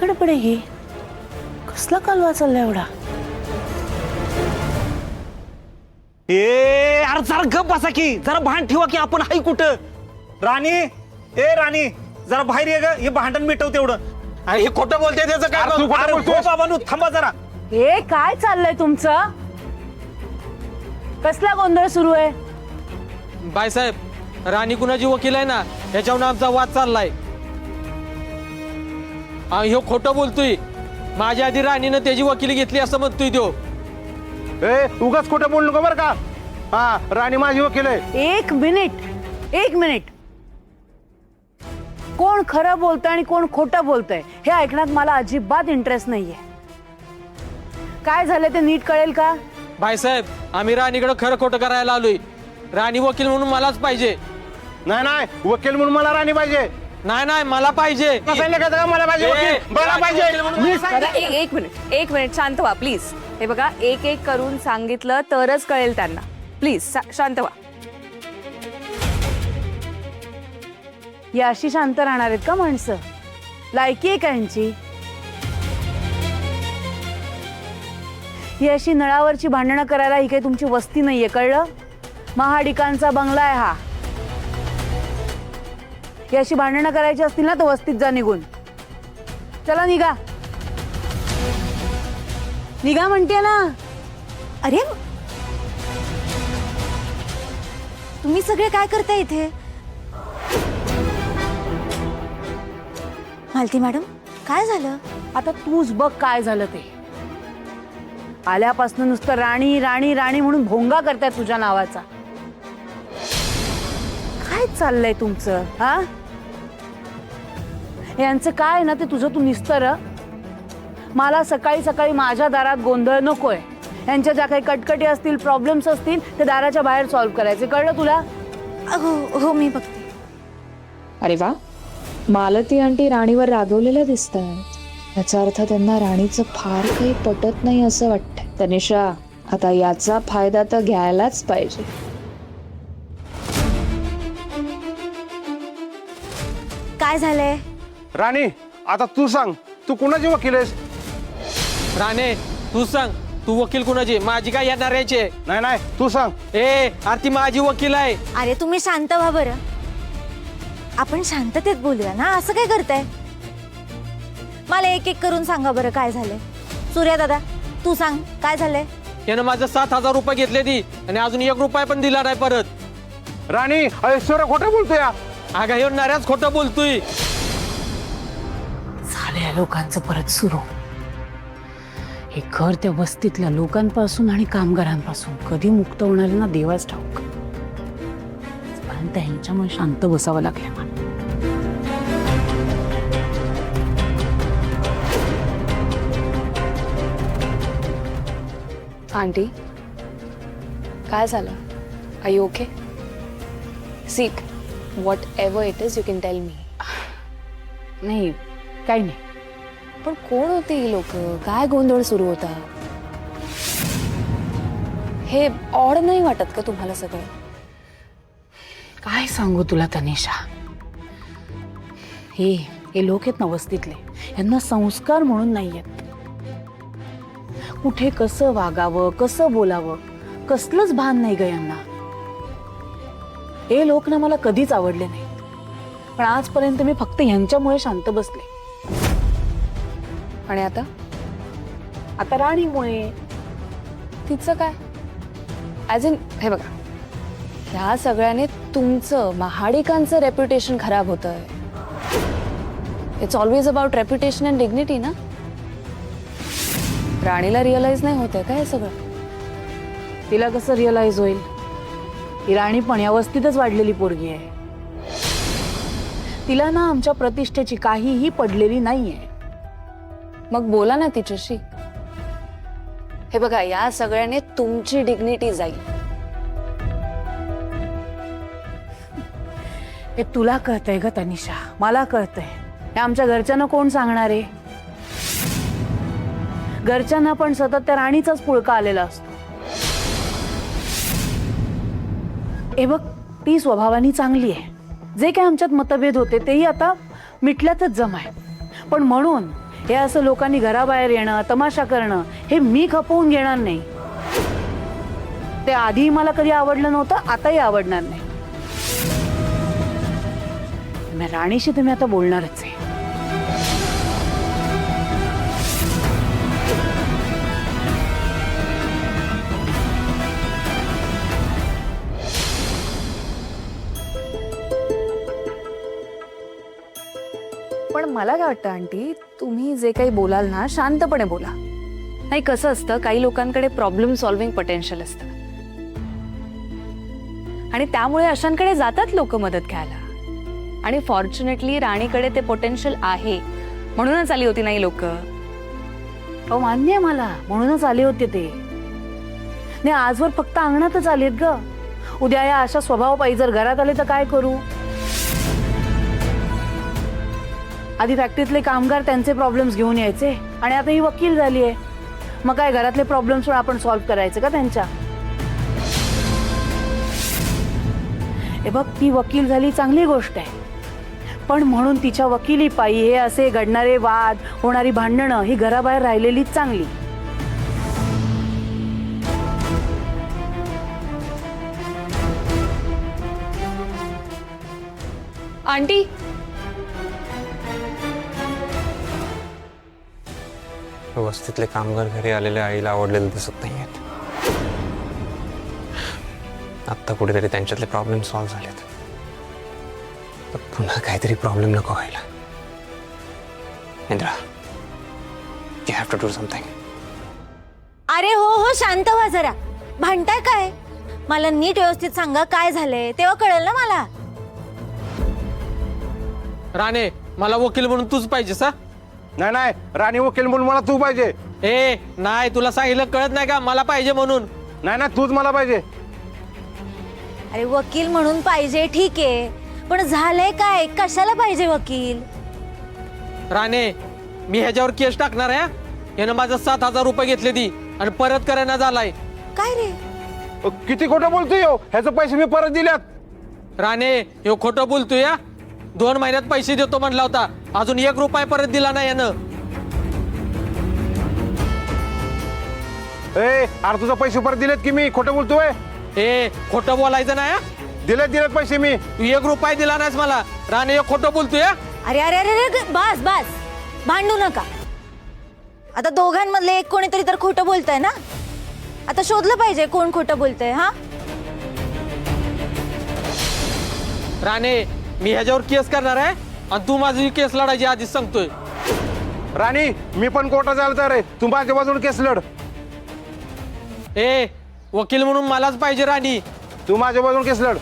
गडबड आहे ही? कसला कालवा चाललाय एवढा? अरे जरा गप बसा की, जरा भांड ठेवा की. आपण हाय कुठं? राणी, राणी, जरा बाहेर ये ग. हे भांडण मिटव तेवढं. हे खोटं बोलते त्याचं काय? अरे हो बाबांनो, थांबा जरा. हे काय चाललंय तुमचं? कसला गोंधळ सुरू आहे? बाईसाहेब, राणी कुणाची वकील आहे ना, याच्यावर आमचा वाद चाललाय. ह्यो खोटं बोलतोय. माझ्या आधी राणीनं त्याची वकिली घेतली असं म्हणतोय तो. उगाच खोटं बोलू नका बरं का. हा, राणी माझी वकील आहे. एक मिनिट. कोण खरं बोलतंय आणि कोण खोटं बोलतंय हे ऐकण्यात मला अजिबात इंटरेस्ट नाहीये. काय झालं ते नीट कळेल का? बाईसाहेब, आम्ही राणीकडे खरं खोटं करायला आलोय. राणी वकील म्हणून मलाच पाहिजे. नाही, वकील म्हणून मला राणी पाहिजे. नाही, मला पाहिजे. मला पाहिजे वकील. मला पाहिजे. एक मिनिट शांत व्हा प्लीज. हे बघा, एक एक करून सांगितलं तरच कळेल त्यांना. प्लीज शांत व्हा. या अशी शांत राहणार आहेत का माणसं? लायकी आहे का यांची? ही अशी नळावरची भांडणं करायला ही काही तुमची वस्ती नाहीये, कळलं? महाडिकांचा बंगला आहे हा. ही अशी भांडणं करायची असतील ना तर वस्तीत जा निघून. चला निघा म्हणते ना. अरे तुम्ही सगळे काय करताय इथे? मालती मॅडम, काय झालं? आता तूच बघ काय झालं ते. आल्यापासून नुसतं राणी राणी राणी म्हणून भोंगा करताय तुझ्या नावाचा. काय चाललंय तुमचं? हा, यांचं काय ना ते तुझं तू निस्तर. मला सकाळी सकाळी माझ्या दारात गोंधळ नकोय. यांच्या ज्या काही कटकटी असतील, प्रॉब्लेम्स असतील ते दाराच्या बाहेर सॉल्व्ह करायचे, कळलं तुला? हो, मी बघते. अरे वा, मालती आंटी राणीवर रागवलेल्या दिसत आहेत. याचा अर्थ त्यांना राणीचं फार काही पटत नाही असं वाटतंय. तनिषा, आता याचा फायदा तर घ्यायलाच पाहिजे. काय झालंय? राणी, आता तू सांग, तू कुणाची वकील आहेस? राणे, तू सांग, तू वकील कुणाची? माझी काय येणार याचे? नाही, तू सांग. आरती माझी वकील आहे. अरे तुम्ही शांत व्हा बरं. आपण शांततेत बोलूया ना, असं काय करताय? मला एक एक करून सांगा बरं काय झालंय. सूर्या दादा, तू सांग काय झालंय? यानं माझं 7,000 रुपये घेतले ती आणि अजून 1 रुपया पण दिला नाही परत. राणी, ऐश्वर्या खोटं बोलतोय. अगं ह्यो नऱ्याच खोटं बोलतोय. झाल्या लोकांचं परत सुरू. हे घर त्या वस्तीतल्या लोकांपासून आणि कामगारांपासून कधी मुक्त होणार ना देवाच ठाऊक. पण त्यांच्यामुळे शांत बसावं लागलं मला. आंटी, काय झालं? Are you okay? See, whatever it is you can tell me. नाही, काही नाही. पण कोण होते ही लोक? काय गोंधळ सुरू होता? हे ऑड नाही वाटत का तुम्हाला सगळं? काय सांगू तुला तनिषा. हे लोक आहेत ना वस्तीतले, यांना संस्कार म्हणून नाही आहेत. कुठे कसं वागावं, कसं बोलावं, कसलंच भान नाही ग यांना. हे लोक ना मला कधीच आवडले नाहीत. पण आजपर्यंत मी फक्त ह्यांच्यामुळे शांत बसले. आणि आता राणीमुळे. तिचं काय? ॲज इन, हे बघा, ह्या सगळ्याने तुमचं, महाडिकांचं रेप्युटेशन खराब होतंय. It's always about reputation and dignity ना. राणीला रिअलाइज नाही होतंय का हे सगळं? तिला कसं रिअलाइज होईल? ही राणी पण या वस्तीतच वाढलेली पोरगी आहे. तिला ना आमच्या प्रतिष्ठेची काहीही पडलेली नाहीये. मग बोला ना तिच्याशी. हे बघा, या सगळ्याने तुमची डिग्निटी जाईल. हे तुला कळतंय ग तनिषा, मला कळतंय. हे आमच्या घरच्यांना कोण सांगणार आहे? घरच्यांना पण सतत त्या राणीचाच पुळका आलेला असतो. हे बघ, ती स्वभावानी चांगली आहे. जे काय आमच्यात मतभेद होते तेही आता मिटल्यातच जमाय. पण म्हणून हे असं लोकांनी घराबाहेर येणं, तमाशा करणं हे मी खपवून घेणार नाही. ते आधी मला कधी आवडलं नव्हतं, आताही आवडणार नाही. राणीशी तुम्ही आता बोलणारच आहे. पण मला काय वाटतं आंटी, तुम्ही जे काही बोलाल ना शांतपणे बोला. नाही, कसं असतं, काही लोकांकडे प्रॉब्लेम सॉल्व्हिंग पोटेन्शियल असतं आणि त्यामुळे अशांकडे जातात लोक मदत घ्यायला. आणि फॉर्च्युनेटली राणीकडे ते पोटेन्शियल आहे, म्हणूनच आली होती नाही लोक. अहो मान्य आहे मला, म्हणूनच आले होते ते. नाही, आजवर फक्त अंगणातच आलेत ग. उद्या या अशा स्वभाव पाहिजे जर घरात आले तर काय करू? आधी फॅक्टरीतले कामगार त्यांचे प्रॉब्लेम्स घेऊन यायचे आणि आता ही वकील झाली आहे. मग काय घरातले प्रॉब्लेम्स पण आपण सॉल्व्ह करायचे का त्यांच्या? हे बघ, ती वकील झाली चांगली गोष्ट आहे, पण म्हणून तिच्या वकिली पायी हे असे घडणारे वाद, होणारी भांडणं ही घराबाहेर राहिलेली चांगली. आंटी, वस्तीतले कामगार घरी आलेल्या आईला आवडलेले दिसत नाहीयेत. आत्ता कुठेतरी त्यांच्यातले प्रॉब्लेम सॉल्व्ह झालेत, तर पुन्हा काहीतरी प्रॉब्लेम नको व्हायला. Indra, you have to do something. अरे हो, शांत व्हा जरा. भांडताय काय? मला नीट व्यवस्थित सांगा काय झालंय, तेव्हा कळेल ना मला. राणे, मला वकील म्हणून तूच पाहिजेस हा? नाही नाही, राणी वकील म्हणून मला तू पाहिजे. ए नाही, तुला सांगितलं कळत नाही का? मला पाहिजे म्हणून. नाही नाही, तूच मला पाहिजे. अरे वकील म्हणून पाहिजे ठीक आहे, पण झालंय काय? कशाला पाहिजे वकील? राणे, मी ह्याच्यावर केस टाकणार आहे. यानं माझं 7,000 रुपये घेतले ती आणि परत करायला झालाय. काय रे? किती खोटं बोलतोय हो? ह्याचे पैसे मी परत दिल्यात. राणे, ह्यो खोटं बोलतोय या. 2 महिन्यात पैसे देतो म्हणला होता, अजून 1 रुपया परत दिला नाही यानं. अरे तुझे पैसे परत दिलेत की मी? खोटं बोलतोय? ए खोटं बोलायचं नाही हा? दिलेत पैसे मी. तू 1 रुपया दिला नाहीस मला. राणे, हे खोटं बोलतोय या. अरे अरे अरे अरे, बस बस, भांडू नका. आता दोघांमधले एक कोणीतरी तर खोटं बोलतंय ना. आता शोधलं पाहिजे कोण खोटं बोलतंय. हा राणे, मी ह्याच्यावर केस करणार आहे आणि तू माझी केस लढायची आधीच सांगतोय. राणी, मी पण कोर्टात जायला तयार आहे. तू माझ्या बाजूने केस लढ. ए वकील म्हणून मलाच पाहिजे राणी. तू माझ्या बाजूने केस लढ.